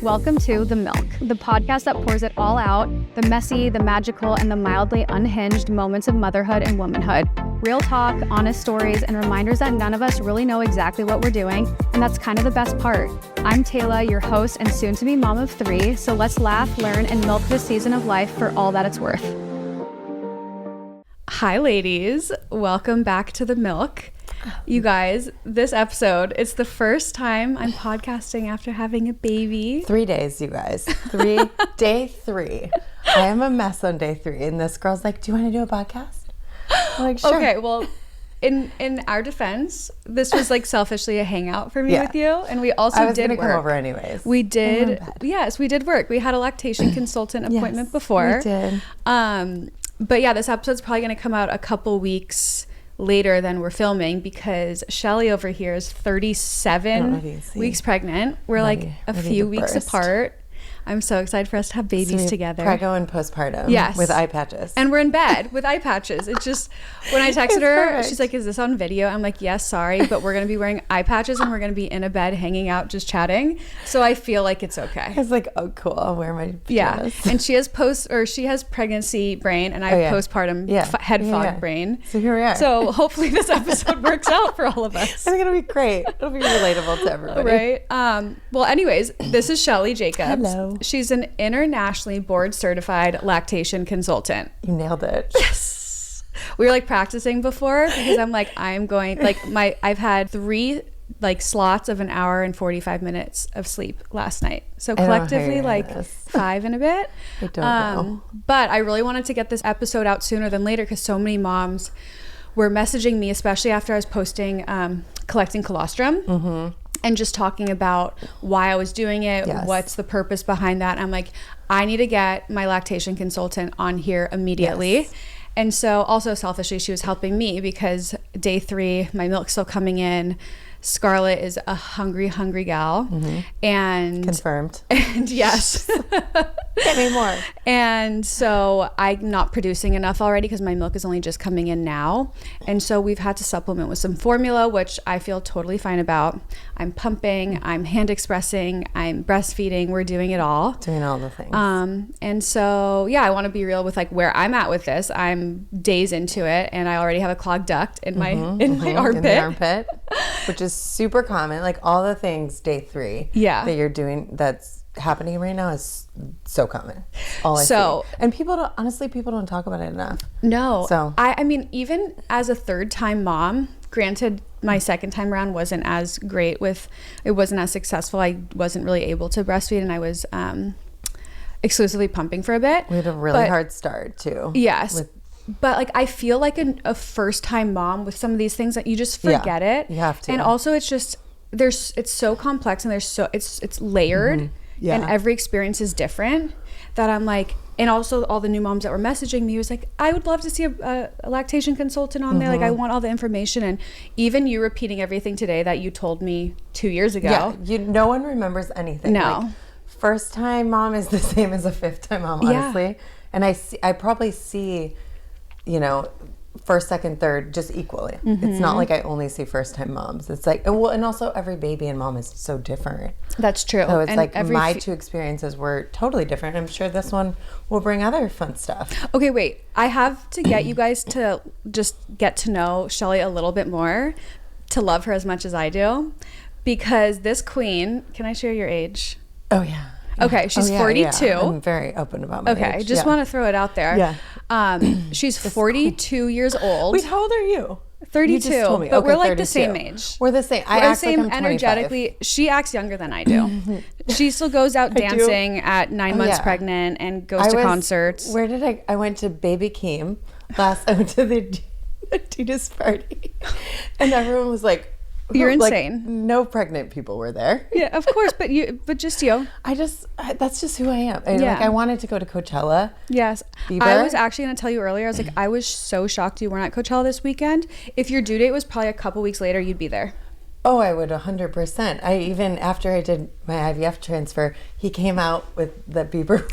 Welcome to The Milk, the podcast that pours it all out, the messy, the magical, and the mildly unhinged moments of motherhood and womanhood. Real talk, honest stories, and reminders that none of us really know exactly what we're doing, and that's kind of the best part. I'm Taylor, your host and soon-to-be mom of 3, so let's laugh, learn, and milk this season of life for all that it's worth. Hi, ladies. Welcome back to The Milk. You guys, this episode, it's the first time I'm podcasting after having a baby. 3 days, you guys. Day 3. I am a mess on day 3. And this girl's like, do you want to do a podcast? I'm like, sure. Okay, well, in our defense, this was like selfishly a hangout for me with you. And we also I was did gonna work. come over anyways. We did. Yes, we did work. We had a lactation consultant appointment before. We did. But yeah, this episode's probably going to come out a couple weeks later than we're filming because Shelly over here is 37 weeks pregnant. We're like a few weeks apart. I'm so excited for us to have babies together. Preggo and postpartum. Yes. With eye patches. And we're in bed with eye patches. It's just, when I texted her, she's like, is this on video? I'm like, yes, sorry, but we're going to be wearing eye patches and we're going to be in a bed hanging out, just chatting. So I feel like it's okay. I was like, oh, cool. I'll wear my pajamas. Yeah. And she has pregnancy brain and I have postpartum head fog brain. So here we are. So hopefully this episode works out for all of us. I think it'll be great. It'll be relatable to everybody. Right. Well, anyways, this is Shelly Jacobs. Hello. She's an internationally board certified lactation consultant. You nailed it. Yes. We were like practicing before because I'm like, I've had 3 like slots of an hour and 45 minutes of sleep last night. So collectively like 5 and a bit. I don't know. But I really wanted to get this episode out sooner than later because so many moms were messaging me, especially after I was posting collecting colostrum. And just talking about why I was doing it, what's the purpose behind that. I'm like, I need to get my lactation consultant on here immediately. Yes. And so also selfishly, she was helping me because day 3, my milk's still coming in. Scarlett is a hungry gal. And confirmed. And yes. Get me more. And so I'm not producing enough already because my milk is only just coming in now. And so we've had to supplement with some formula, which I feel totally fine about. I'm pumping, I'm hand expressing, I'm breastfeeding. We're doing it all. Doing all the things. And so, yeah, I want to be real with like where I'm at with this. I'm days into it and I already have a clogged duct in my armpit. In the armpit, which is super common. Like all the things day 3 that you're doing that's happening right now is so common. All I see. And people don't talk about it enough. No. So I mean, even as a 3rd-time mom, granted my 2nd time around wasn't as great it wasn't as successful. I wasn't really able to breastfeed and I was exclusively pumping for a bit. We had a really hard start too. Yes. But like I feel like a first-time mom with some of these things that you just forget it. You have to. And also it's just it's so complex and it's layered. And every experience is different that I'm like, and also all the new moms that were messaging me was like, I would love to see a lactation consultant on there. Like I want all the information. And even you repeating everything today that you told me 2 years ago. Yeah, no one remembers anything. No. Like, first time mom is the same as a 5th time mom, honestly. Yeah. And I probably see, first, 2nd, 3rd just equally. It's not like I only see first time moms. It's like, and also every baby and mom is so different. That's true. So it's like my 2 experiences were totally different. I'm sure this one will bring other fun stuff. Okay, wait. I have to get you guys to just get to know Shelly a little bit more, to love her as much as I do, because this queen, can I share your age? Oh, yeah. Okay, she's 42. Yeah. I'm very open about my age. Okay, just want to throw it out there. Yeah. She's 42 years old. Wait, how old are you? 32. You just told me. But Okay, we're like 32. the same age. We're the same. We're the same energetically. She acts younger than I do. She still goes out dancing at 9 months pregnant and goes to concerts. Where did I went to Baby Keem I went to the Adidas party. And everyone was like, you're insane. Like, no pregnant people were there. Yeah, of course, but just you. That's just who I am. Like I wanted to go to Coachella. Yes. Bieber. I was actually going to tell you earlier, I was like, I was so shocked you weren't at Coachella this weekend. If your due date was probably a couple weeks later, you'd be there. Oh, I would 100%. I even, after I did my IVF transfer, he came out with the Bieber.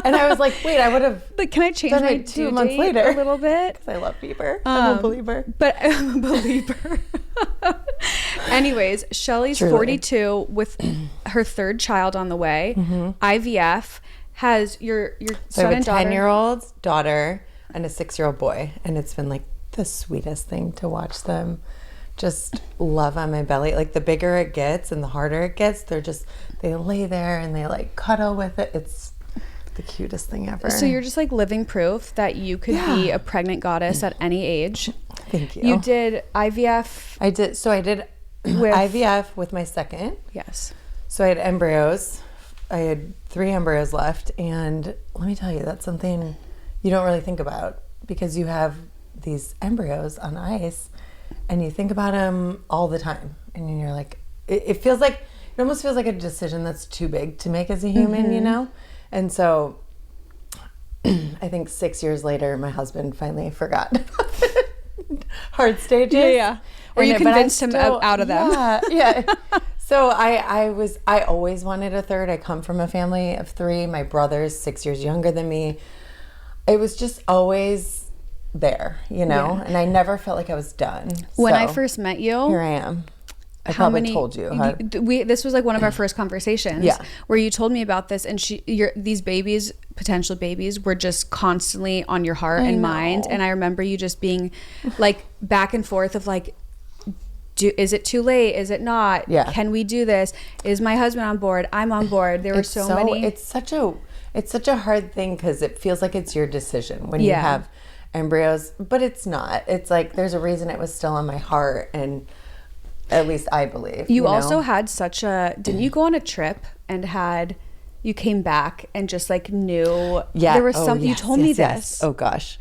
And I was like, wait, I would have like, can I change done my it 2 due months date later? A little bit? Because I love Bieber. I'm a believer. But I'm a believer. Anyways, Shelly's Truly. 42 with her third child on the way. IVF. Has your So son I have and a daughter. 10-year-old daughter and a 6-year-old boy, and it's been like the sweetest thing to watch them just love on my belly. Like the bigger it gets and the harder it gets, they lay there and they like cuddle with it. It's the cutest thing ever. So you're just like living proof that you could be a pregnant goddess at any age. Thank you. You did IVF. I did IVF with my second. Yes. So I had embryos. I had 3 embryos left, and let me tell you, that's something you don't really think about because you have these embryos on ice and you think about them all the time, and you're like, it almost feels like a decision that's too big to make as a human, you know? And so I think 6 years later, my husband finally forgot hard stages. Yeah. Or you convinced him out of them. Yeah. So I always wanted a third. I come from a family of 3. My brother's 6 years younger than me. It was just always there, you know? Yeah. And I never felt like I was done. When I first met you, here I am. I probably told you. This was like one of our first conversations. Yeah. Where you told me about this, and these babies, potential babies, were just constantly on your heart and mind. And I remember you just being like back and forth of like, is it too late? Is it not? Yeah. Can we do this? Is my husband on board? I'm on board. There were so many. It's such a hard thing because it feels like it's your decision when you have embryos, but it's not. It's like there's a reason it was still on my heart, and at least I believe. You also had didn't you go on a trip and you came back and just like knew there was something, you told me this. Yes. Oh gosh.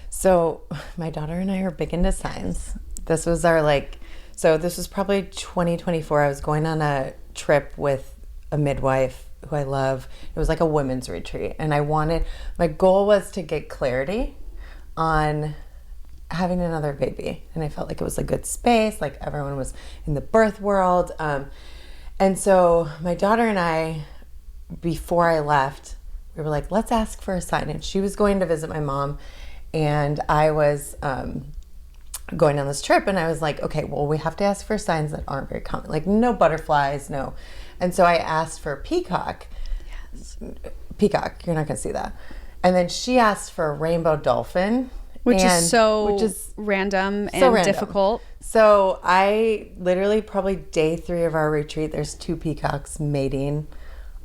So my daughter and I are big into signs. This was this was probably 2024. I was going on a trip with a midwife who I love. It was like a women's retreat. And my goal was to get clarity on having another baby. And I felt like it was a good space, like everyone was in the birth world. And so my daughter and I, before I left, we were like, let's ask for a sign. And she was going to visit my mom, and I was going on this trip, and I was like, okay, well, we have to ask for signs that aren't very common, like no butterflies, no. And so I asked for peacock. Yes. Peacock, you're not going to see that. And then she asked for a rainbow dolphin. Which is random and difficult. So I literally, probably day 3 of our retreat, there's 2 peacocks mating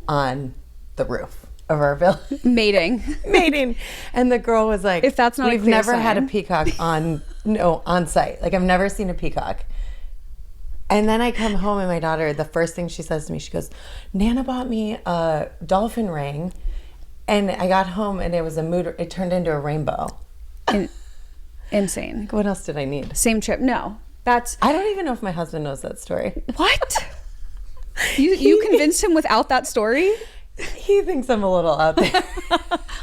on the roof of our village. Mating. And the girl was like, if that's not we've never had a peacock on site. Like I've never seen a peacock. And then I come home, and my daughter, the first thing she says to me, she goes, Nana bought me a dolphin ring. And I got home, and it turned into a rainbow. Insane. What else did I need? Same trip. No, I don't even know if my husband knows that story. What? You convinced him without that story? He thinks I'm a little out there.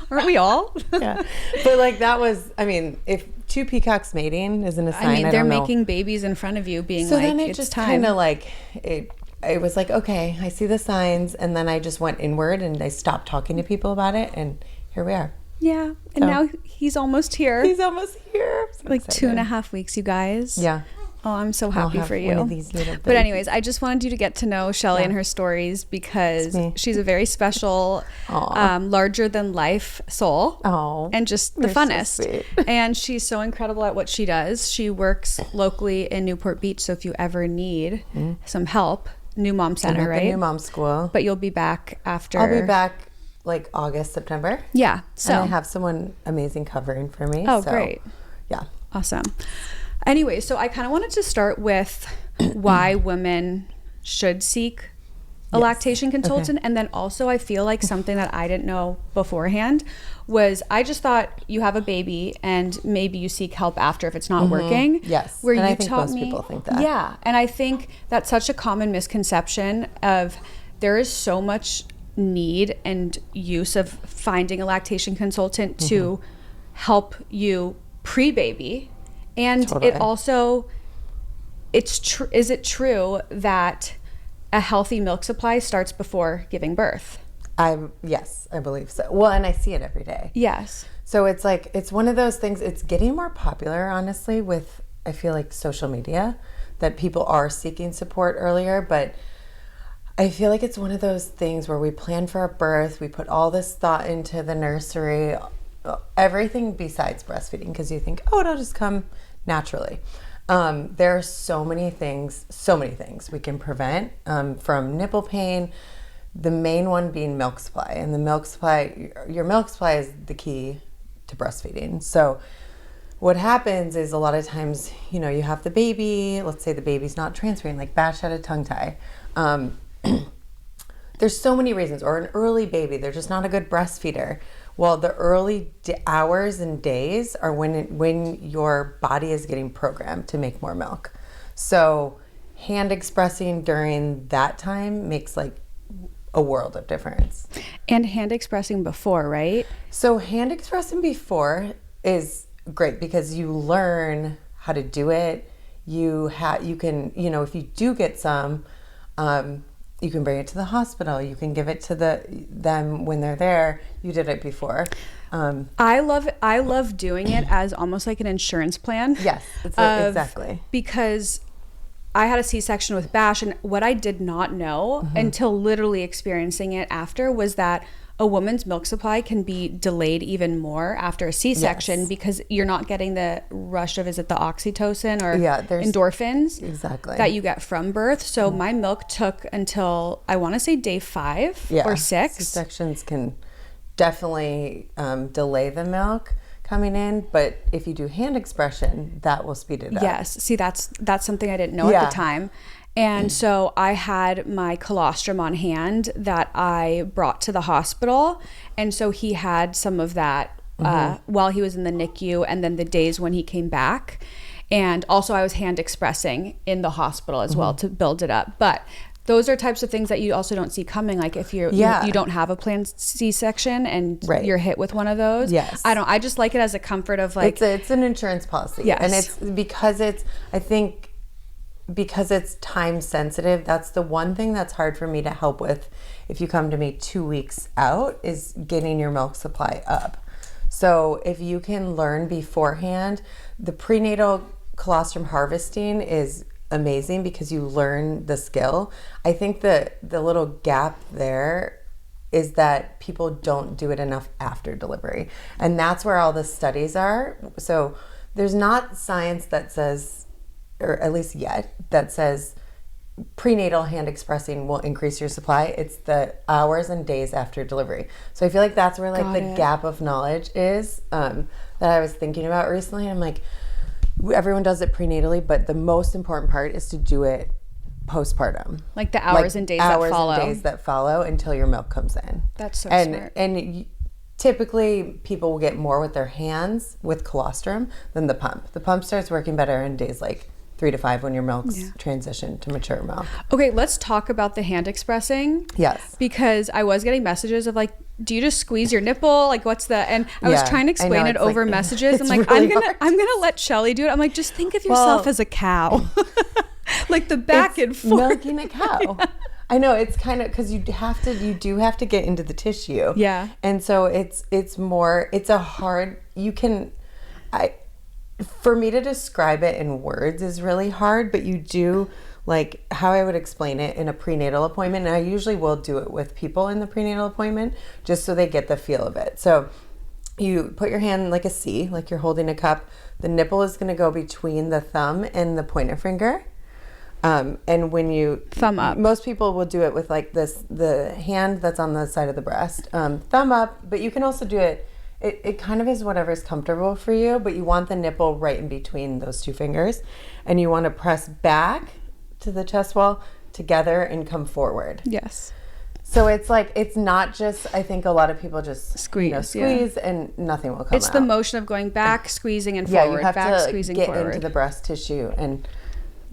Aren't we all? Yeah. But like that was, if 2 peacocks mating isn't a sign, they're making babies in front of you being so like, then it it's just kind of like, it was like, okay, I see the signs. And then I just went inward, and I stopped talking to people about it. And here we are. Yeah. And now he's almost here. He's almost here. So like excited. 2.5 weeks, you guys. Yeah. Oh, I'm so happy for you. One of these little but anyways, I just wanted you to get to know Shelly and her stories because she's a very special, larger than life soul. Oh, and just the funnest. So and she's so incredible at what she does. She works locally in Newport Beach. So if you ever need some help, New Mom Center, right? New Mom School. But you'll be back after. I'll be back like August, September. Yeah. So and I have someone amazing covering for me. Oh, great. Yeah. Awesome. Anyway, so I kind of wanted to start with why women should seek a lactation consultant. Okay. And then also I feel like something that I didn't know beforehand was I just thought you have a baby and maybe you seek help after if it's not working. Yes. Where and you I think most people think that. Yeah. And I think that's such a common misconception of there is so much need and use of finding a lactation consultant to help you pre-baby. And it also, is it true that a healthy milk supply starts before giving birth? Yes, I believe so. Well, and I see it every day. Yes. So it's like, it's one of those things, it's getting more popular, honestly, with, I feel like social media. that people are seeking support earlier, but I feel like it's one of those things where we plan for a birth, we put all this thought into the nursery, everything besides breastfeeding, because you think, oh, it'll just come naturally. There are so many things we can prevent, from nipple pain, the main one being milk supply. And the milk supply, your milk supply is the key to breastfeeding. So what happens is a lot of times, you know, you have the baby, let's say the baby's not transferring, like Bash had a tongue tie. There's so many reasons, or an early baby, they're just not a good breastfeeder. Well, the early hours and days are when your body is getting programmed to make more milk. So hand expressing during that time makes like a world of difference. And hand expressing before, right? So hand expressing before is great because you learn how to do it. You can, you know, if you do get some, you can bring it to the hospital. You can give it to them when they're there. You did it before. I love doing it as almost like an insurance plan. Yes, exactly. Because I had a C-section with Bash, and what I did not know until literally experiencing it after was that a woman's milk supply can be delayed even more after a C-section because you're not getting the rush of, is it the oxytocin or endorphins that you get from birth. So my milk took until, I want to say day 5 or 6. C-sections can definitely delay the milk coming in, but if you do hand expression, that will speed it up. Yes. See, that's something I didn't know at the time. And so I had my colostrum on hand that I brought to the hospital. And so he had some of that while he was in the NICU, and then the days when he came back. And also I was hand expressing in the hospital as well to build it up. But those are types of things that you also don't see coming. Like if you don't have a planned C-section and you're hit with one of those. Yes. I just like it as a comfort of like. It's an insurance policy. Yes. And it's because it's time sensitive. That's the one thing that's hard for me to help with if you come to me 2 weeks out, is getting your milk supply up. So if you can learn beforehand, the prenatal colostrum harvesting is amazing because you learn the skill. I think the little gap there is that people don't do it enough after delivery. And that's where all the studies are. So there's not science that says, or at least yet, that says prenatal hand expressing will increase your supply. It's the hours and days after delivery. So I feel like that's where like the gap of knowledge is, that I was thinking about recently. I'm like, everyone does it prenatally, but the most important part is to do it postpartum. Like the hours and days that follow. Hours and days that follow until your milk comes in. That's so smart. And typically people will get more with their hands with colostrum than the pump. The pump starts working better in days like 3 to 5 when your milk's transitioned to mature milk. Okay, let's talk about the hand expressing. Yes. Because I was getting messages of like, do you just squeeze your nipple? Like what's the, and I was trying to explain it over messages. I'm like, really I'm gonna let Shelly do it. I'm like, just think of yourself as a cow. Like the back and forth. Milking a cow. I know, it's kind of, because you do have to get into the tissue. Yeah. And so it's a hard, for me to describe it in words is really hard, but you do, like how I would explain it in a prenatal appointment, and I usually will do it with people in the prenatal appointment just so they get the feel of it. So you put your hand like a C, like you're holding a cup. The nipple is going to go between the thumb and the pointer finger. And when you thumb up, most people will do it with like this, the hand that's on the side of the breast, thumb up, but you can also do it. It kind of is whatever's comfortable for you, but you want the nipple right in between those two fingers, and you want to press back to the chest wall together and come forward. Yes. So it's like, it's not just, I think a lot of people just squeeze and nothing will come out. It's the motion of going back, squeezing and forward, you have back, to squeezing get forward. into the breast tissue and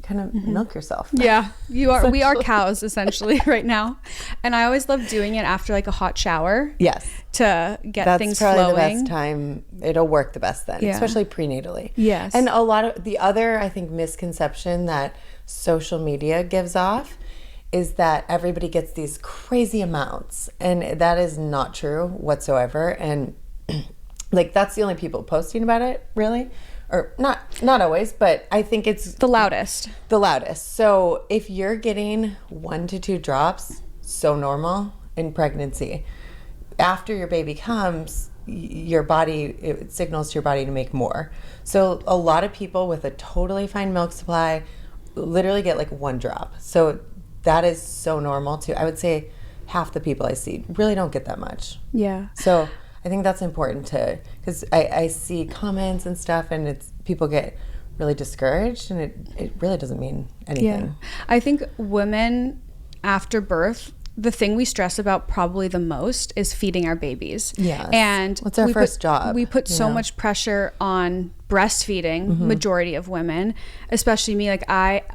kind of milk yourself. Yeah, we are cows essentially right now. And I always love doing it after like a hot shower. Yes. To get things flowing. That's probably the best time. It'll work the best then, especially prenatally. Yes. And a lot of the other, I think, misconception that social media gives off is that everybody gets these crazy amounts, and that is not true whatsoever. And like, that's the only people posting about it, really, or not always, but I think it's the loudest. So if you're getting 1 to 2 drops, so normal in pregnancy. After your baby comes, it signals to your body to make more. So a lot of people with a totally fine milk supply literally get like 1 drop. So that is so normal too. I would say half the people I see really don't get that much. Yeah. So I think that's important because I see comments and stuff, and people get really discouraged, and it really doesn't mean anything. Yeah. I think women after birth, the thing we stress about probably the most is feeding our babies. Yes. And what's our first job? We put so much pressure on breastfeeding, majority of women, especially me. Like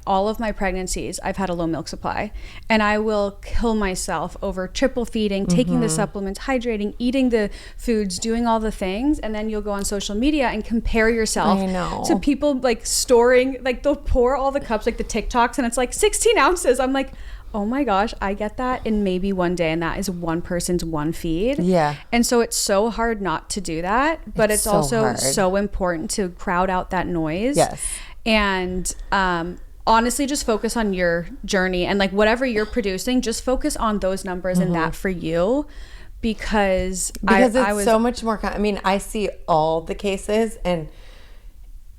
all of my pregnancies, I've had a low milk supply, and I will kill myself over triple feeding, taking the supplements, hydrating, eating the foods, doing all the things. And then you'll go on social media and compare yourself to people like storing, like they'll pour all the cups, like the TikToks, and it's like 16 ounces. I'm like, oh my gosh, I get that in maybe one day, and that is one person's one feed. Yeah. And so it's so hard not to do that, but it's so also hard. so important to crowd out that noise. Yes. And honestly, just focus on your journey, and like whatever you're producing, just focus on those numbers and that for you, because it's so much more. I mean, I see all the cases, and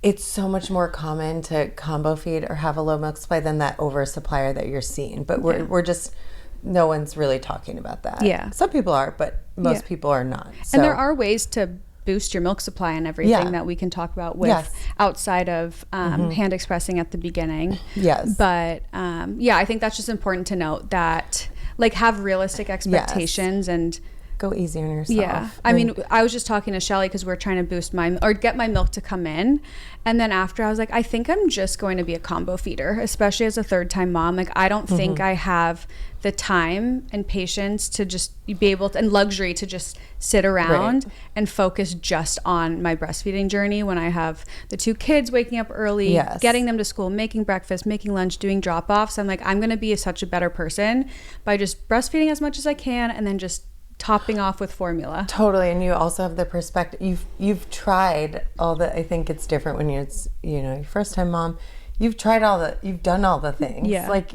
it's so much more common to combo feed or have a low milk supply than that oversupplier that you're seeing. But we're just, no one's really talking about that. Yeah. Some people are, but most people are not. So. And there are ways to boost your milk supply and everything that we can talk about with outside of hand expressing at the beginning. Yes. But I think that's just important to note, that like have realistic expectations and go easy on yourself. Yeah. I mean, I was just talking to Shelly because we're trying to boost get my milk to come in. And then after, I was like, I think I'm just going to be a combo feeder, especially as a 3rd-time mom. Like, I don't think I have the time and patience to just be able to, and luxury to just sit around and focus just on my breastfeeding journey when I have the 2 kids waking up early, getting them to school, making breakfast, making lunch, doing drop-offs. I'm like, I'm going to be such a better person by just breastfeeding as much as I can, and then just topping off with formula. Totally. And you also have the perspective, you've tried all the, I think it's different when you're your 1st-time mom, you've done all the things. Yeah. Like,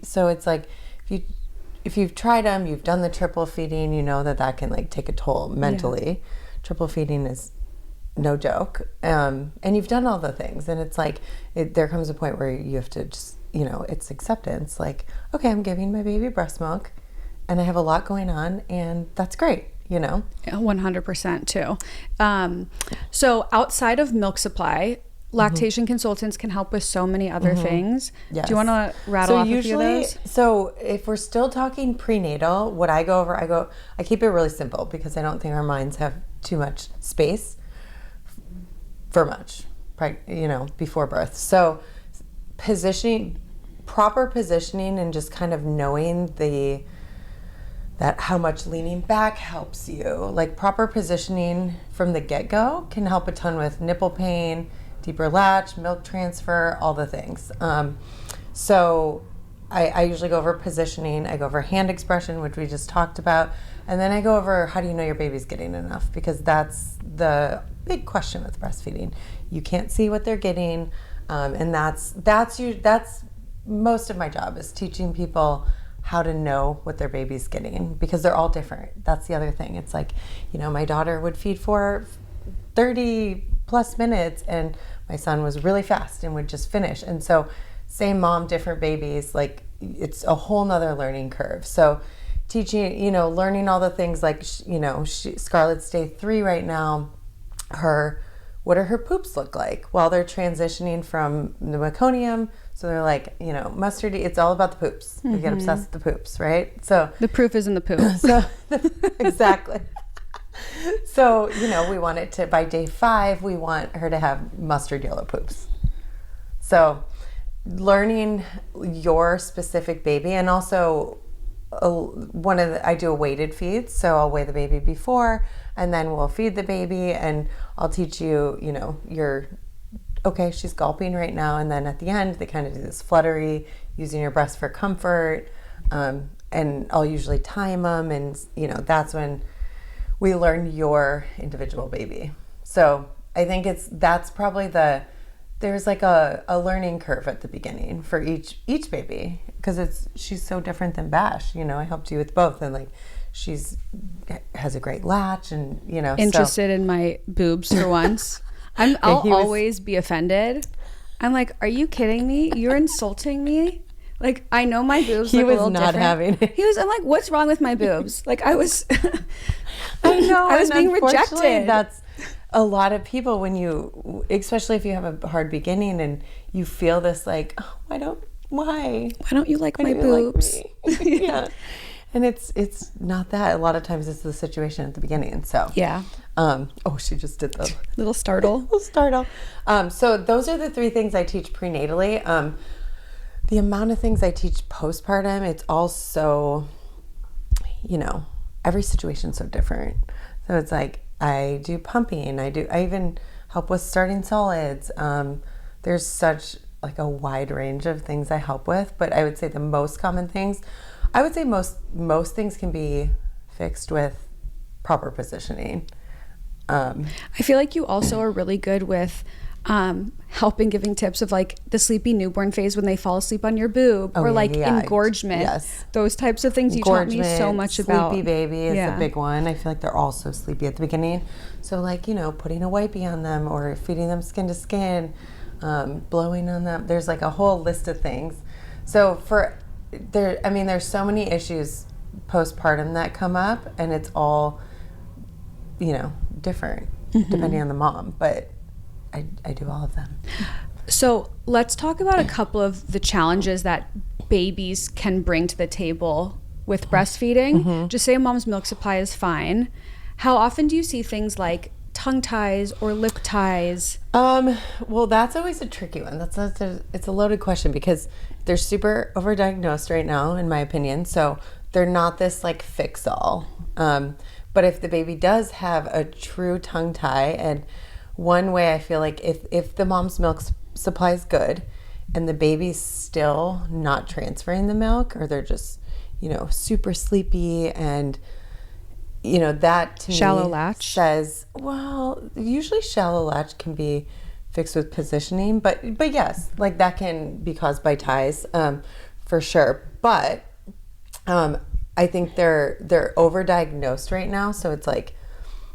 so it's like, if you've tried them, you've done the triple feeding, you know that can like take a toll mentally. Yeah. Triple feeding is no joke. And you've done all the things, and it's like, there comes a point where you have to just, it's acceptance. Like, okay, I'm giving my baby breast milk, and I have a lot going on, and that's great, 100% too. So outside of milk supply, lactation consultants can help with so many other things. Yes. Do you want to rattle off a few of those? So if we're still talking prenatal, what I go over, I keep it really simple, because I don't think our minds have too much space for much, before birth. So proper positioning, and just kind of knowing that how much leaning back helps you. Like, proper positioning from the get-go can help a ton with nipple pain, deeper latch, milk transfer, all the things. So I usually go over positioning. I go over hand expression, which we just talked about. And then I go over, how do you know your baby's getting enough? Because that's the big question with breastfeeding. You can't see what they're getting. And that's most of my job, is teaching people how to know what their baby's getting, because they're all different. That's the other thing. It's like, my daughter would feed for 30 plus minutes, and my son was really fast and would just finish. And so same mom, different babies, like, it's a whole nother learning curve. So teaching, learning all the things, like, Scarlett's day 3 right now, what do her poops look like while they're transitioning from the meconium? So they're like, mustardy, it's all about the poops. We get obsessed with the poops, right? So the proof is in the poop. Exactly. So, we want it to, by day 5, we want her to have mustard yellow poops. So learning your specific baby, and also I do a weighted feed. So I'll weigh the baby before, and then we'll feed the baby, and I'll teach you, okay, she's gulping right now. And then at the end, they kind of do this fluttery, using your breast for comfort. And I'll usually time them. And, that's when we learn your individual baby. So I think that's probably there's like a learning curve at the beginning for each baby, because she's so different than Bash. You know, I helped you with both, and like has a great latch, and you know, interested in my boobs for once. I'll always be offended. I'm like, are you kidding me? You're insulting me. Like, I know my boobs look a little different. He was not having it. I'm like, what's wrong with my boobs? Like, I was I know. I was being rejected. That's a lot of people, when you, especially if you have a hard beginning and you feel this like, oh, why don't you like my boobs? Like yeah. And it's not that. A lot of times it's the situation at the beginning. So yeah. She just did the little startle. So those are the 3 things I teach prenatally. The amount of things I teach postpartum, it's all so, you know, every situation's so different. So it's like, I do pumping. I even help with starting solids. There's such like a wide range of things I help with, but I would say the most common things, I would say most things can be fixed with proper positioning. I feel like you also are really good with helping, giving tips of like the sleepy newborn phase when they fall asleep on your boob, or like engorgement. Yes. Those types of things you taught me so much about. Sleepy baby is a big one. I feel like they're all so sleepy at the beginning. So like, you know, putting a wipey on them or feeding them skin to skin, blowing on them. There's like a whole list of things. So there's so many issues postpartum that come up, and it's all, you know, different depending on the mom, but I do all of them. So let's talk about a couple of the challenges that babies can bring to the table with breastfeeding. Just say a mom's milk supply is fine. How often do you see things like tongue ties or lip ties? Well, that's always a tricky one. It's a loaded question, because they're super overdiagnosed right now, in my opinion. So they're not this like fix all. But if the baby does have a true tongue tie, and one way I feel like if the mom's milk supply is good and the baby's still not transferring the milk, or they're just, you know, super sleepy, and, you know, that to shallow me latch says, well, usually shallow latch can be fixed with positioning, but yes, like that can be caused by ties, for sure. But I think they're overdiagnosed right now, so it's like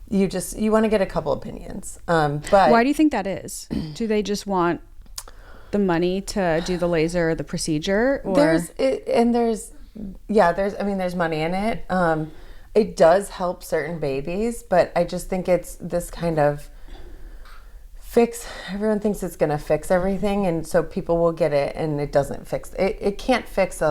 you want to get a couple opinions. But why do you think that is? Do they just want the money to do the laser or the procedure? Or there's money in it. It does help certain babies, but I just think it's this kind of fix. Everyone thinks it's going to fix everything, and so people will get it, and it doesn't fix it. It can't fix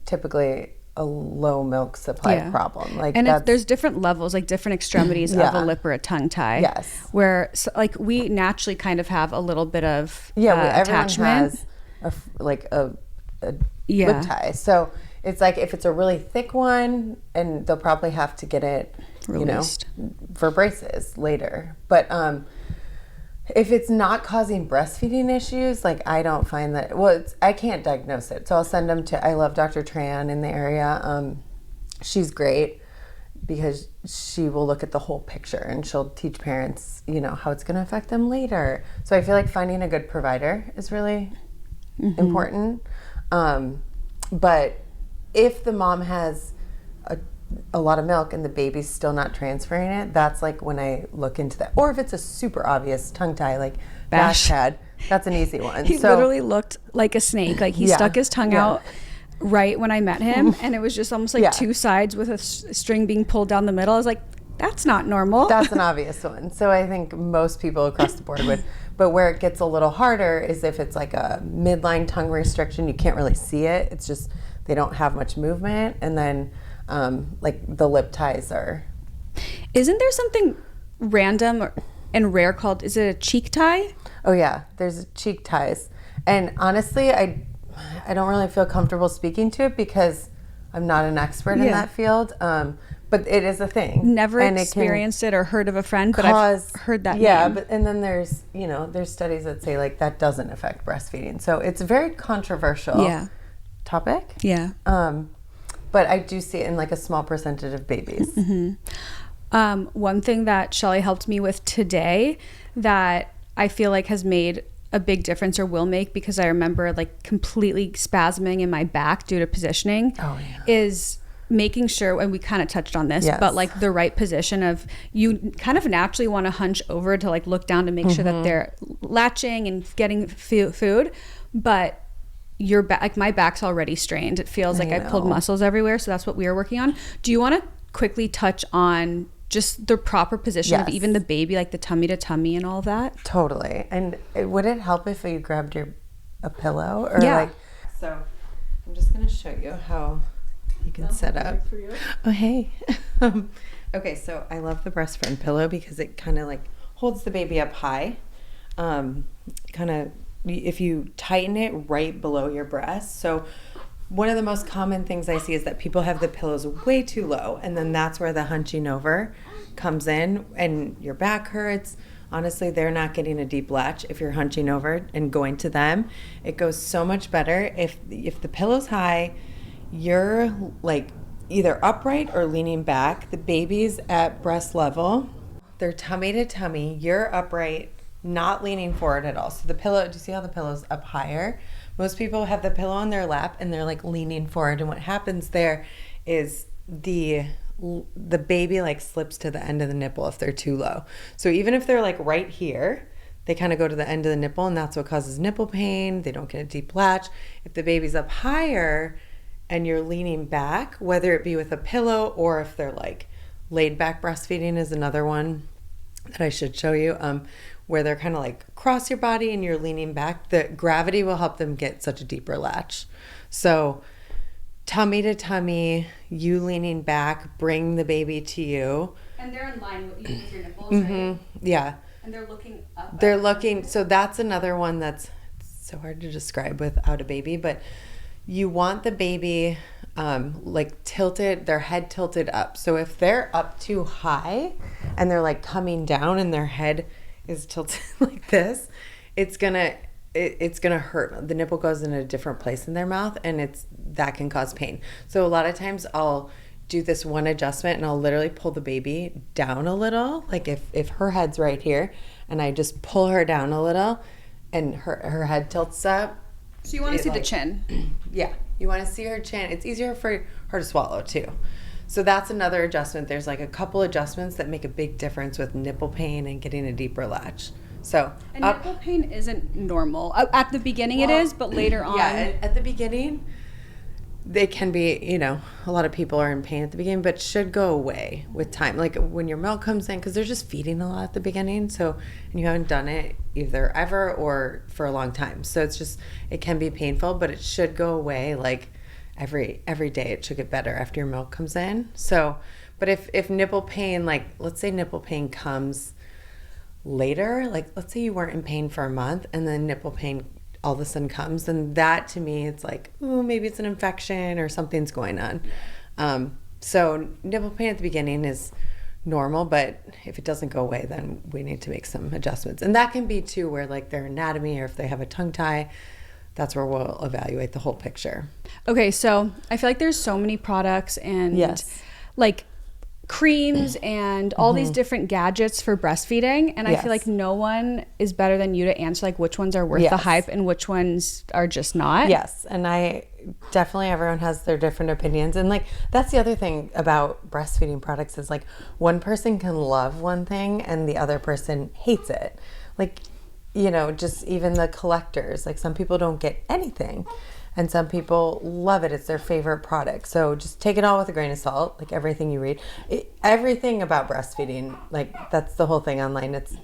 typically a low milk supply problem. Like, and there's different levels, like different extremities of a lip or a tongue tie. Yes. Where like we naturally kind of have a little bit of attachment. Everyone has a lip tie. So it's like if it's a really thick one, and they'll probably have to get it released, you know, for braces later. But if it's not causing breastfeeding issues, like I don't find that, I can't diagnose it. So I'll send them I love Dr. Tran in the area. She's great because she will look at the whole picture, and she'll teach parents, you know, how it's going to affect them later. So I feel like finding a good provider is really important. But if the mom has a lot of milk and the baby's still not transferring it, that's like when I look into that. Or if it's a super obvious tongue tie, like Bash had, that's an easy one. He literally looked like a snake. Like he stuck his tongue out right when I met him, and it was just almost like two sides with a string being pulled down the middle. I was like, that's not normal. That's an obvious one. So I think most people across the board would. But where it gets a little harder is if it's like a midline tongue restriction. You can't really see it. It's just they don't have much movement, and then like the lip ties are. Isn't there something random and rare called, is it a cheek tie? Oh yeah, there's cheek ties. And honestly, I don't really feel comfortable speaking to it because I'm not an expert in that field. But it is a thing. Never experienced it or heard of a friend, but I've heard that name. But and then there's studies that say like that doesn't affect breastfeeding. So it's a very controversial topic. Yeah. But I do see it in like a small percentage of babies. One thing that Shelly helped me with today that I feel like has made a big difference, or will make, because I remember like completely spasming in my back due to positioning, is making sure, and we kind of touched on this, but like the right position of, you kind of naturally want to hunch over to like look down to make sure that they're latching and getting food, but your back, like my back's already strained. It feels like I pulled muscles everywhere. So that's what we were working on. Do you want to quickly touch on just the proper position of even the baby, like the tummy to tummy and all that? Totally. And would it help if you grabbed a pillow or like, so I'm just going to show you how you can set up. Oh, hey. Okay. So I love the breast friend pillow because it kind of like holds the baby up high. Kind of, if you tighten it right below your breast. So one of the most common things I see is that people have the pillows way too low, and then that's where the hunching over comes in and your back hurts. Honestly, they're not getting a deep latch if you're hunching over and going to them. It goes so much better if the pillow's high, you're like either upright or leaning back. The baby's at breast level, they're tummy to tummy, you're upright, not leaning forward at all. So the pillow, do you see how the pillow's up higher? Most people have the pillow on their lap and they're like leaning forward, and what happens there is the baby like slips to the end of the nipple if they're too low. So even if they're like right here, they kind of go to the end of the nipple, and that's what causes nipple pain. They don't get a deep latch. If the baby's up higher and you're leaning back, whether it be with a pillow or if they're like laid back breastfeeding is another one that I should show you, where they're kind of like across your body and you're leaning back, the gravity will help them get such a deeper latch. So tummy to tummy, you leaning back, bring the baby to you. And they're in line with your nipples, right? Yeah. And they're looking up. They're looking, so that's another one that's so hard to describe without a baby, but you want the baby like tilted, their head tilted up. So if they're up too high and they're like coming down and their head is tilted like this, it's gonna hurt. The nipple goes in a different place in their mouth, and that can cause pain. So a lot of times I'll do this one adjustment and I'll literally pull the baby down a little, like if her head's right here and I just pull her down a little and her head tilts up. So you want to see the chin? Yeah, you want to see her chin. It's easier for her to swallow too. So that's another adjustment. There's like a couple adjustments that make a big difference with nipple pain and getting a deeper latch. So nipple pain isn't normal. At the beginning it is, but later on. Yeah, at the beginning, they can be, a lot of people are in pain at the beginning, but should go away with time. Like when your milk comes in, because they're just feeding a lot at the beginning. So, and you haven't done it either ever or for a long time. So it can be painful, but it should go away like every day. It should get better after your milk comes in. So, but if nipple pain, like let's say nipple pain comes later, like let's say you weren't in pain for a month and then nipple pain all of a sudden comes, then that to me it's like, oh, maybe it's an infection or something's going on. So nipple pain at the beginning is normal, but if it doesn't go away, then we need to make some adjustments. And that can be too where like their anatomy, or if they have a tongue tie, that's where we'll evaluate the whole picture. Okay, so I feel like there's so many products and like creams and all these different gadgets for breastfeeding, and I feel like no one is better than you to answer like which ones are worth the hype and which ones are just not. Yes, and everyone has their different opinions, and like that's the other thing about breastfeeding products is like one person can love one thing and the other person hates it. Like, just even the collectors, like some people don't get anything and some people love it. It's their favorite product. So just take it all with a grain of salt, like everything you read. Everything about breastfeeding, like that's the whole thing online. It's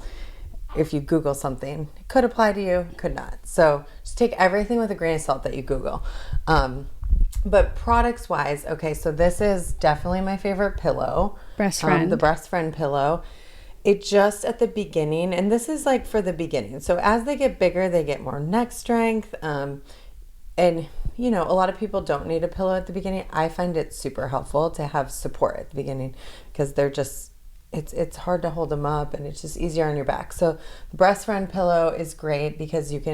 if you Google something, it could apply to you, could not. So just take everything with a grain of salt that you Google. But products wise, okay, so this is definitely my favorite pillow. Breast Friend. The Breast Friend pillow. It just at the beginning, and this is like for the beginning. So as they get bigger, they get more neck strength. And, a lot of people don't need a pillow at the beginning. I find it super helpful to have support at the beginning because they're just, it's hard to hold them up and it's just easier on your back. So the Breast Friend pillow is great because it's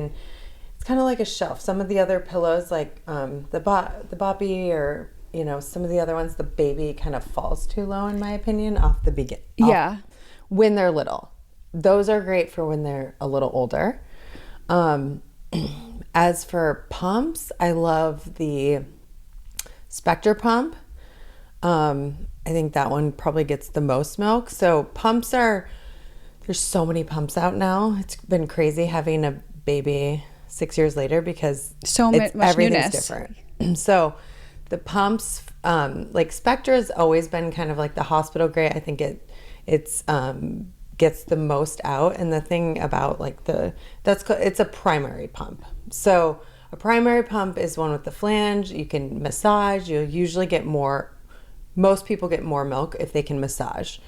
kind of like a shelf. Some of the other pillows like the Boppy or you know, some of the other ones, the baby kind of falls too low, in my opinion, off the begin. Yeah. When they're little. Those are great for when they're a little older. As for pumps, I love the Spectre pump. I think that one probably gets the most milk. So pumps there's so many pumps out now. It's been crazy having a baby 6 years later because much everything's newness. different. So the pumps, like Spectre has always been kind of like the hospital grade. I think it's gets the most out. And the thing about like it's a primary pump. So a primary pump is one with the flange. You can massage. You'll usually get most people get more milk if they can massage.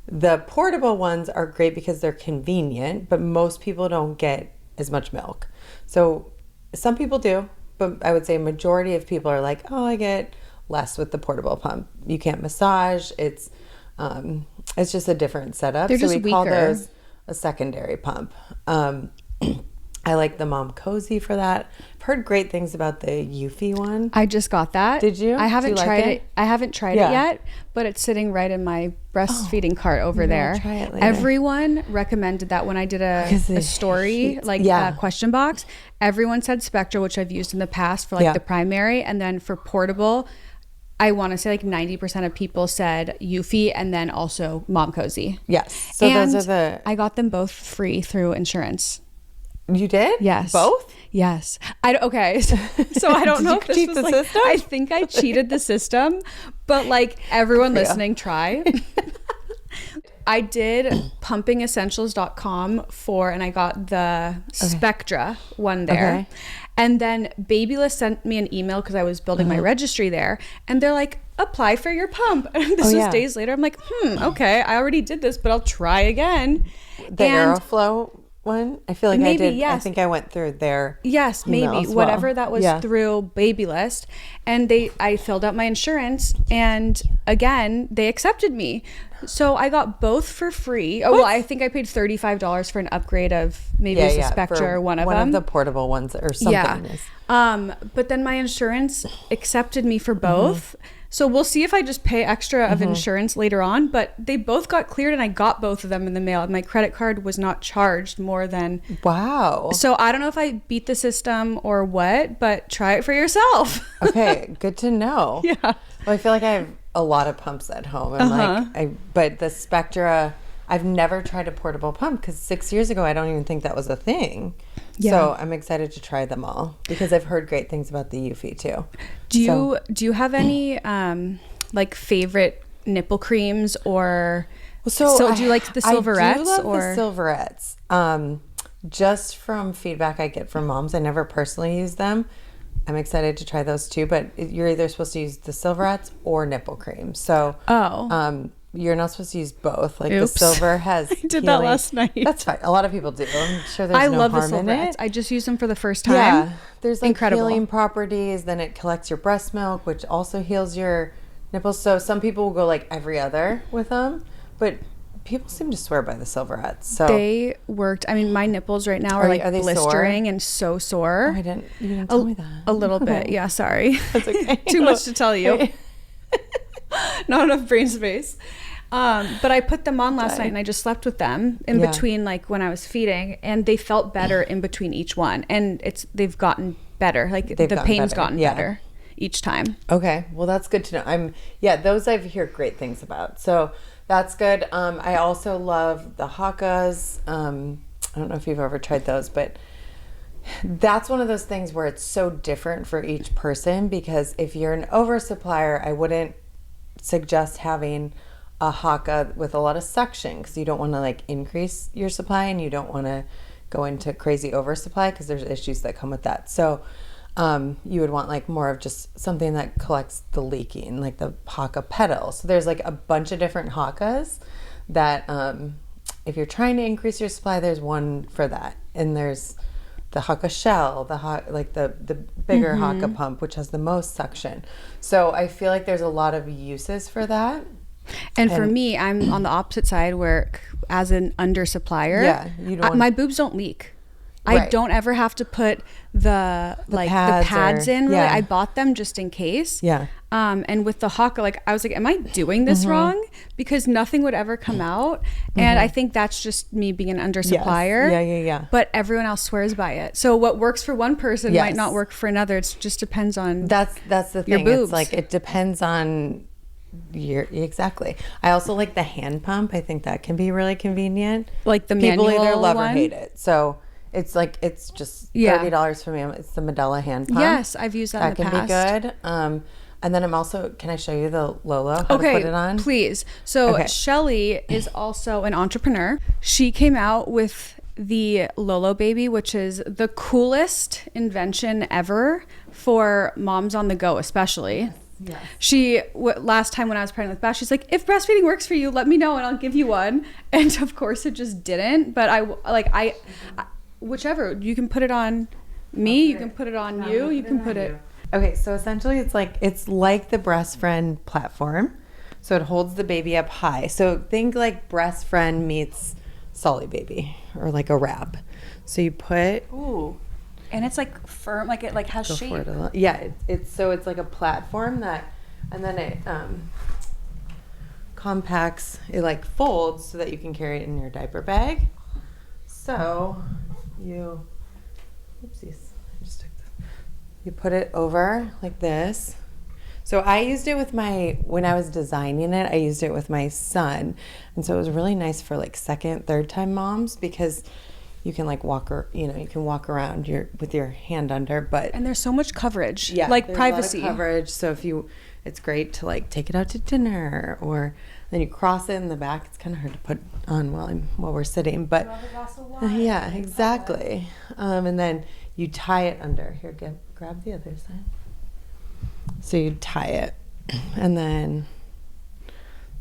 The portable ones are great because they're convenient, but most people don't get as much milk. So some people do, but I would say a majority of people are like, oh, I get less with the portable pump. You can't massage. It's just a different setup. They're just we call weaker. those a secondary pump. I like the Mom Cozy for that. I've heard great things about the Eufy one. I just got that. Did you? I haven't Do you like tried it? it. I haven't tried it yet, but it's sitting right in my breastfeeding cart over there. Try it later. Everyone recommended that when I did a story, question box. Everyone said Spectra, which I've used in the past for the primary, and then for portable, I want to say like 90% of people said Eufy and then also Mom Cozy. Yes. So and those are I got them both free through insurance. You did? Yes. Both? Yes. Okay. So I don't know if this cheat was the like, system? I think I cheated the system, but like everyone listening, try. I did pumpingessentials.com and I got the Spectra one there. Okay. And then Babyless sent me an email because I was building my registry there. And they're like, apply for your pump. And this was days later. I'm like, okay, I already did this, but I'll try again. The Aeroflow one? I feel like maybe, I did. yes. I think I went through their Yes, email maybe. as well. Whatever that was through Babylist. And I filled out my insurance and again, they accepted me. So I got both for free. Oh, well, I think I paid $35 for an upgrade of maybe a Spectra or one of them. One of the portable ones or something. Yeah. But then my insurance accepted me for both. So we'll see if I just pay extra of insurance later on. But they both got cleared and I got both of them in the mail. My credit card was not charged more than... Wow. So I don't know if I beat the system or what, but try it for yourself. Okay, good to know. Yeah. Well, I feel like I have a lot of pumps at home. And but the Spectra, I've never tried a portable pump because 6 years ago, I don't even think that was a thing. Yeah. So I'm excited to try them all because I've heard great things about the Eufy too. Do you have any like favorite nipple creams or so do you like the Silverettes? I do love the Silverettes. Just from feedback I get from moms, I never personally use them. I'm excited to try those too, but you're either supposed to use the Silverettes or nipple cream. So you're not supposed to use both. Like the Silver has I did that last night. That's fine. A lot of people do. I'm sure there's I no love harm the in Silverettes. it. I just use them for the first time. Yeah. There's like incredible healing properties. Then it collects your breast milk, which also heals your nipples. So some people will go like every other with them, but people seem to swear by the Silverettes. So they worked. I mean, my nipples right now are they blistering and so sore. Oh, you didn't tell me that. A little bit. Yeah, sorry. That's okay. Too much to tell you. Not enough brain space. But I put them on last night and I just slept with them in between, like when I was feeding, and they felt better in between each one. And they've gotten better. Like the pain's gotten better each time. Okay. Well, that's good to know. Those I've heard great things about. So that's good. I also love the Hakas. I don't know if you've ever tried those, but that's one of those things where it's so different for each person, because if you're an oversupplier, I wouldn't suggest having a Haka with a lot of suction, because you don't want to like increase your supply and you don't want to go into crazy oversupply because there's issues that come with that. So you would want like more of just something that collects the leaking, like the Haka pedal. So there's like a bunch of different Hakas that if you're trying to increase your supply, there's one for that. And there's the Haka shell, the bigger Haka pump, which has the most suction. So I feel like there's a lot of uses for that. And for me, I'm on the opposite side, where as an undersupplier, my boobs don't leak. Right. I don't ever have to put the pads in. Really. I bought them just in case. Yeah. And with the Haka, like I was like, am I doing this wrong? Because nothing would ever come out. And I think that's just me being an undersupplier. Yes. Yeah. But everyone else swears by it. So what works for one person might not work for another. It just depends on that's the thing. It's like it depends on exactly. I also like the hand pump. I think that can be really convenient. Like the people manual either love one? or hate it. So it's like it's just $30 for me. It's the Medela hand pump. Yes, I've used that in the past. That can be good. And then I'm also, can I show you the Lolo? How to put it on? Please. So Shelly is also an entrepreneur. She came out with the Lolo baby, which is the coolest invention ever for moms on the go, especially. Yes. She last time when I was pregnant with Bash, she's like, if breastfeeding works for you, let me know and I'll give you one. And of course it just didn't. But I whichever, you can put it on me, you can put it on you, you can put it. Okay, so essentially it's like the Breast Friend platform. So it holds the baby up high. So think like Breast Friend meets Solly Baby or like a wrap. So you put and it's like firm, like it like has shape. It's like a platform that, and then it compacts. It like folds so that you can carry it in your diaper bag. So you put it over like this. So I used it with when I was designing it, I used it with my son. And so it was really nice for like second, third time moms because you can like you can walk around with your hand under, and there's so much coverage, like privacy. A lot of coverage. So it's great to like take it out to dinner, or then you cross it in the back. It's kind of hard to put on while we're sitting, but yeah, exactly. And then you tie it under. Here, grab the other side. So you tie it, and then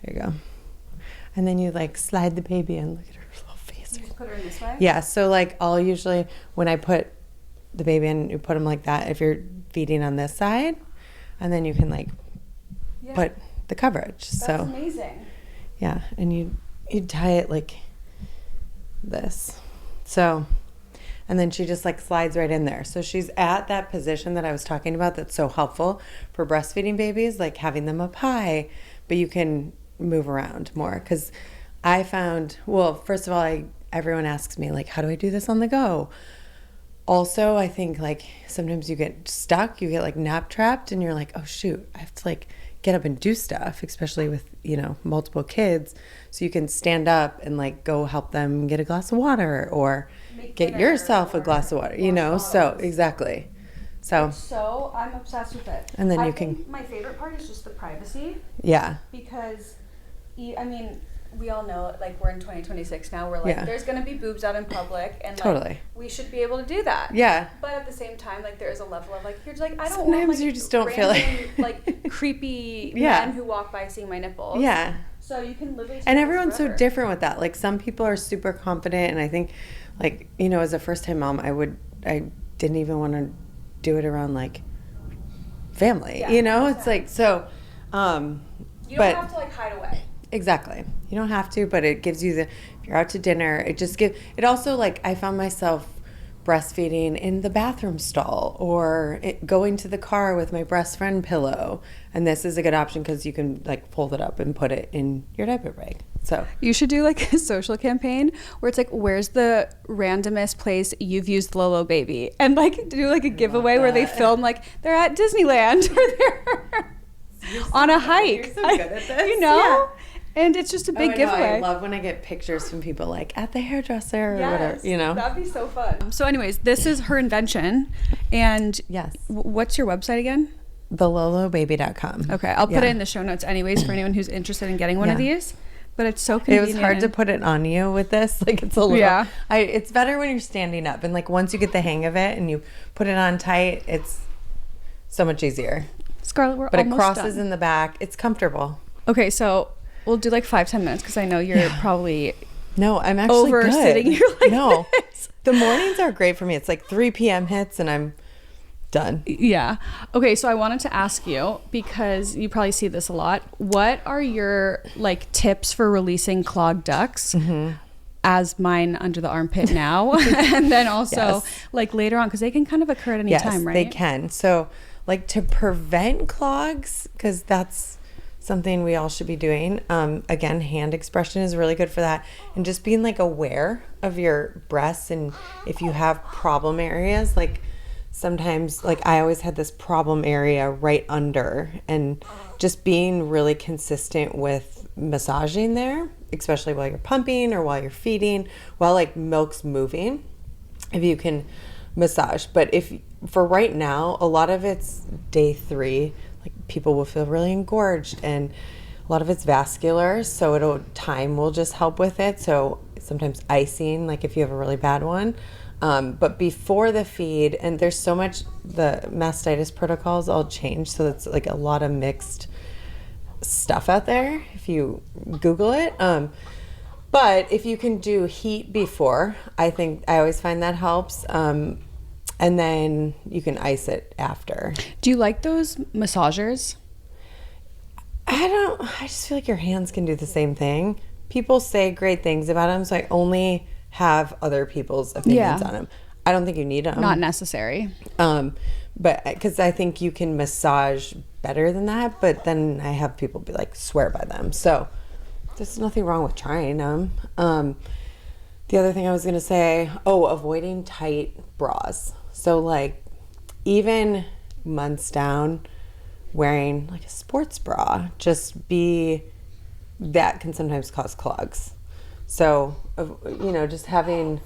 there you go. And then you like slide the baby in. Look at her little face. You just put her in this way? Yeah. So like I'll usually, when I put the baby in, you put them like that if you're feeding on this side, and then you can like put the coverage. That's amazing. Yeah, and you tie it like this. So, and then she just like slides right in there. So she's at that position that I was talking about that's so helpful for breastfeeding babies, like having them up high, but you can move around more. Because I found, well, first of all, everyone asks me like, how do I do this on the go? Also, I think like sometimes you get stuck, you get like nap trapped, and you're like, oh shoot, I have to like get up and do stuff, especially with, multiple kids. So you can stand up and like go help them get a glass of water or get yourself a glass of water, So exactly. So I'm obsessed with it. And then I think my favorite part is just the privacy. Yeah. Because we all know, like, we're in 2026 now. We're like, there's going to be boobs out in public, and like, we should be able to do that. Yeah. But at the same time, like, there is a level of like, you're just like, I don't Sometimes want like, you just don't feel like creepy men who walk by seeing my nipples. Yeah. So you can literally. And everyone's so different with that. Like, some people are super confident, and I think, like, as a first-time mom, I didn't even want to do it around like family. It's like so. You don't have to like hide away. Exactly. You don't have to, but it gives you if you're out to dinner, it also like I found myself breastfeeding in the bathroom stall or going to the car with my breast friend pillow. And this is a good option because you can like fold it up and put it in your diaper bag. So you should do like a social campaign where it's like, where's the randomest place you've used Lolo Baby? And like do like a giveaway where they film like they're at Disneyland or they're on a hike. You're so good at this. Yeah. And it's just a big giveaway. I love when I get pictures from people like at the hairdresser or whatever, That'd be so fun. So anyways, this is her invention. And yes. What's your website again? thelolobaby.com. Okay. I'll put it in the show notes anyways for anyone who's interested in getting one of these. But it's so convenient. It was hard to put it on you with this. Like it's a little, it's better when you're standing up. And like once you get the hang of it and you put it on tight, it's so much easier. Scarlett, we're but almost it crosses in the back. It's comfortable. Okay, so we'll do like 5-10 minutes because I know you're probably I'm actually over good. Sitting here like this. The mornings are great for me. It's like 3 p.m. hits and I'm done. Yeah. Okay, so I wanted to ask you, because you probably see this a lot, what are your like tips for releasing clogged ducts? As mine under the armpit now, and then also like later on, because they can kind of occur at any time, right? They can. So like to prevent clogs, because that's something we all should be doing. Again, hand expression is really good for that. And just being like aware of your breasts, and if you have problem areas, like sometimes, like I always had this problem area right under, and just being really consistent with massaging there, especially while you're pumping or while you're feeding, while like milk's moving, if you can massage. But if for right now, a lot of it's day 3, like people will feel really engorged, and a lot of it's vascular, so time will just help with it. So sometimes icing, like if you have a really bad one. But before the feed, and there's so much, the mastitis protocols all changed, so it's like a lot of mixed stuff out there if you Google it. But if you can do heat before, I always find that helps. And then you can ice it after. Do you like those massagers? I just feel like your hands can do the same thing. People say great things about them, so I only have other people's opinions on them. I don't think you need them. Not necessary. But because I think you can massage better than that, but then I have people be like, swear by them. So there's nothing wrong with trying them. The other thing I was going to say, avoiding tight bras. So like even months down, wearing like a sports bra, that can sometimes cause clogs. So, just having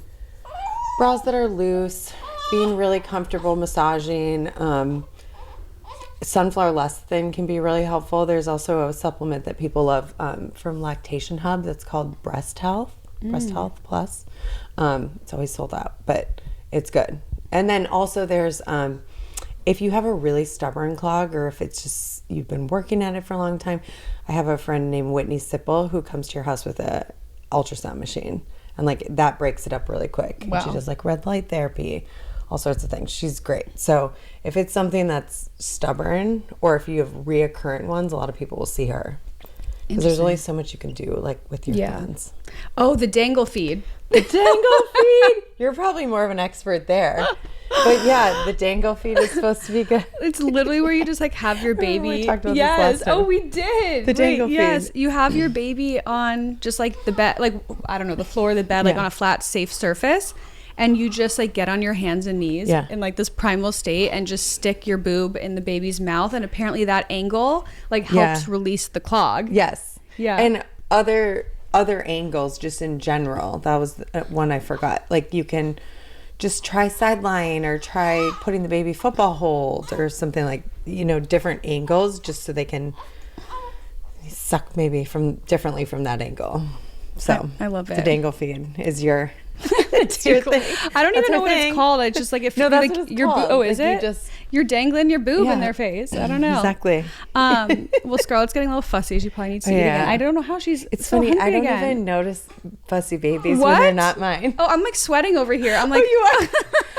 bras that are loose, being really comfortable massaging. Sunflower lecithin can be really helpful. There's also a supplement that people love from Lactation Hub that's called Breast Health Plus. It's always sold out, but it's good. And then also there's, if you have a really stubborn clog, or if it's just you've been working at it for a long time, I have a friend named Whitney Sipple who comes to your house with a ultrasound machine, and like that breaks it up really quick. Wow. And she does like red light therapy, all sorts of things. She's great. So if it's something that's stubborn, or if you have reoccurrent ones, a lot of people will see her, because there's only so much you can do like with your hands. Oh, the dangle feed. The dangle feed. You're probably more of an expert there. But yeah, the dangle feed is supposed to be good. It's literally where you just like have your baby. We talked about this last time. Oh, we did. The dangle feed. Yes, you have your baby on just like the bed, like I don't know, the floor of the bed, like on a flat, safe surface, and you just like get on your hands and knees in like this primal state and just stick your boob in the baby's mouth, and apparently that angle like helps release the clog. Yes. Yeah. And other angles just in general. That was one I forgot. Like you can just try side lying, or try putting the baby football hold, or something like, different angles, just so they can suck maybe differently from that angle. So I love it. The dangle feed is your it's your thing. I don't even know what it's called. It's just like if no, that's like what it's your called. Oh, is like it? You're dangling your boob in their face. I don't know. Exactly. Well, Scarlett's getting a little fussy. She probably needs to eat again. I don't know how she's. It's so funny. I don't again. even notice fussy babies when they're not mine. Oh, I'm like sweating over here. I'm like, you are.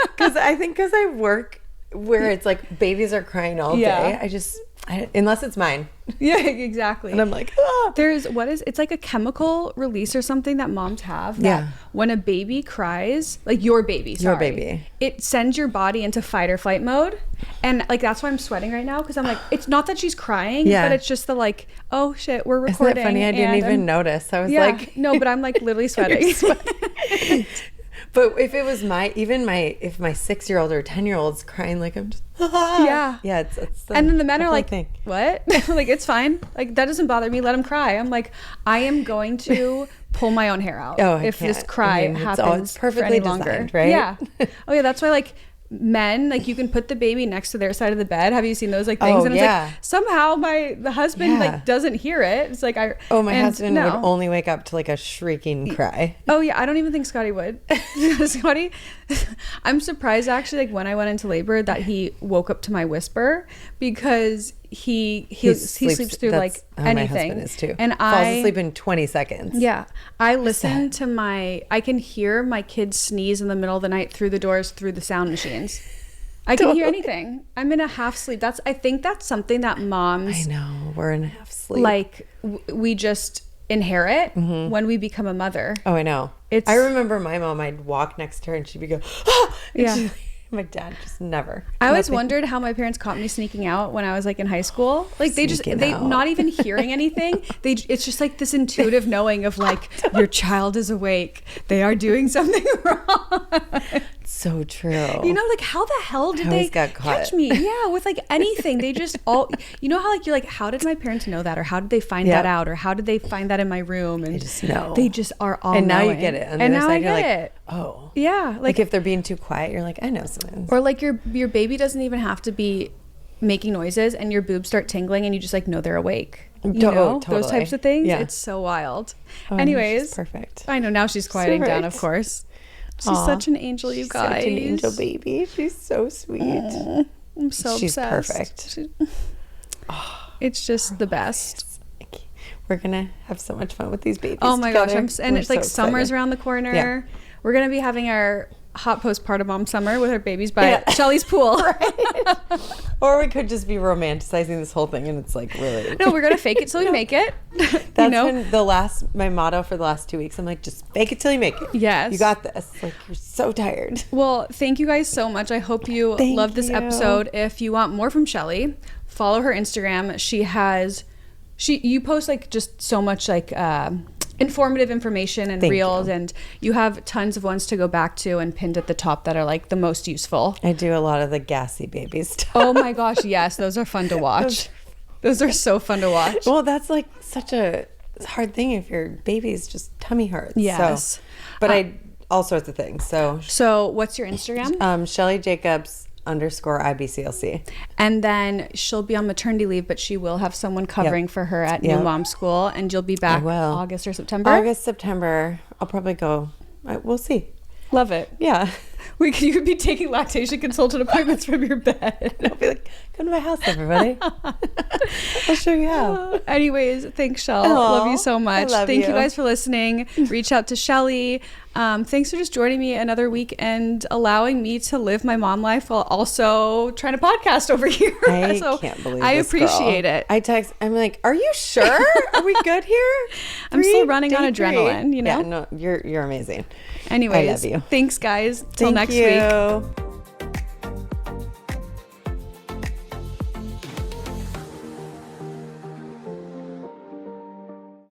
Because I work where it's like babies are crying all day. Unless it's mine. Yeah, exactly. And I'm like, ah. It's like a chemical release or something that moms have. That when a baby cries, like your baby, it sends your body into fight or flight mode. And like, that's why I'm sweating right now. Cause I'm like, it's not that she's crying, but it's just the like, oh shit, we're recording. Isn't that funny? I didn't even notice. I was like, no, but I'm like literally sweating. But if it was if my 6-year-old or 10-year-old's crying, like I'm just, it's and then the men are like, what? Like, it's fine. Like, that doesn't bother me. Let him cry. I'm like, I am going to pull my own hair out if this cry happens it's perfectly for any designed, longer. right? Yeah. Oh yeah, that's why like men, like you can put the baby next to their side of the bed. Have you seen those like things? And it's like somehow the husband like doesn't hear it. It's like my husband would only wake up to like a shrieking cry. Oh yeah, I don't even think Scotty would. Scotty, I'm surprised actually, like when I went into labor, that he woke up to my whisper, because he sleeps through like anything. My husband is too. And falls asleep in 20 seconds. Yeah, I listen to I can hear my kids sneeze in the middle of the night through the doors, through the sound machines. I can hear anything. I'm in a half sleep. I think that's something that moms. I know, we're in a half sleep. Like we just inherit when we become a mother. Oh, I know. I remember my mom. I'd walk next to her and she'd be go, ah! And My dad just never. I always wondered how my parents caught me sneaking out when I was like in high school. Like they not even hearing anything. It's just like this intuitive knowing of like your child is awake. They are doing something wrong. So true. You know, like how the hell did they catch me? Yeah, with like anything. They just all, you know how like you're like, how did my parents know that? Or how did they find that out? Or how did they find that in my room? And they just know. They just are all And now knowing. you get it. On the and other now side, I you're get like, it. oh. Yeah. Like if they're being too quiet, you're like, I know something. Or like your baby doesn't even have to be making noises and your boobs start tingling and you just like know they're awake. You know, totally. Those types of things. Yeah. It's so wild. Oh, Anyways. Perfect. I know, now she's quieting down, of course. She's such an angel, you guys. Such an angel baby. She's so sweet. I'm so She's obsessed. Perfect. It's just the best. We're gonna have so much fun with these babies. Oh my together. gosh! And it's like summer's around the corner. Yeah. We're gonna be having our hot postpartum mom summer with our babies by Shelly's pool. Right. Or we could just be romanticizing this whole thing, and it's like really. No, we're gonna fake it till we make it. That's been my motto for the last 2 weeks. I'm like, just fake it till you make it. Yes. You got this. Like, you're so tired. Well, thank you guys so much. I hope you love this episode. If you want more from Shelly, follow her Instagram. You post like just so much like informative information and reels, and you have tons of ones to go back to and pinned at the top that are like the most useful. I do a lot of the gassy baby stuff. Oh my gosh, yes, those are fun to watch. Those are so fun to watch. Well, that's like such a hard thing if your baby's just tummy hurts. Yes. So, but all sorts of things. So what's your Instagram? Shelly Jacobs _IBCLC. And then she'll be on maternity leave, but she will have someone covering for her at New Mom School, and you'll be back August or September. September. I'll probably go. We'll see. Love it. Yeah. You could be taking lactation consultant appointments from your bed. I'll be like, come to my house, everybody. I'll show you how. Anyways, thanks, Shell. Love you so much. Thank you guys for listening. Reach out to Shelly. Thanks for just joining me another week and allowing me to live my mom life while also trying to podcast over here. I can't believe I appreciate it. I'm like, are you sure? Are we good here? I'm still running on adrenaline, you know? Yeah, no, you're amazing. Anyways, I love you. Thanks, guys. Till next week.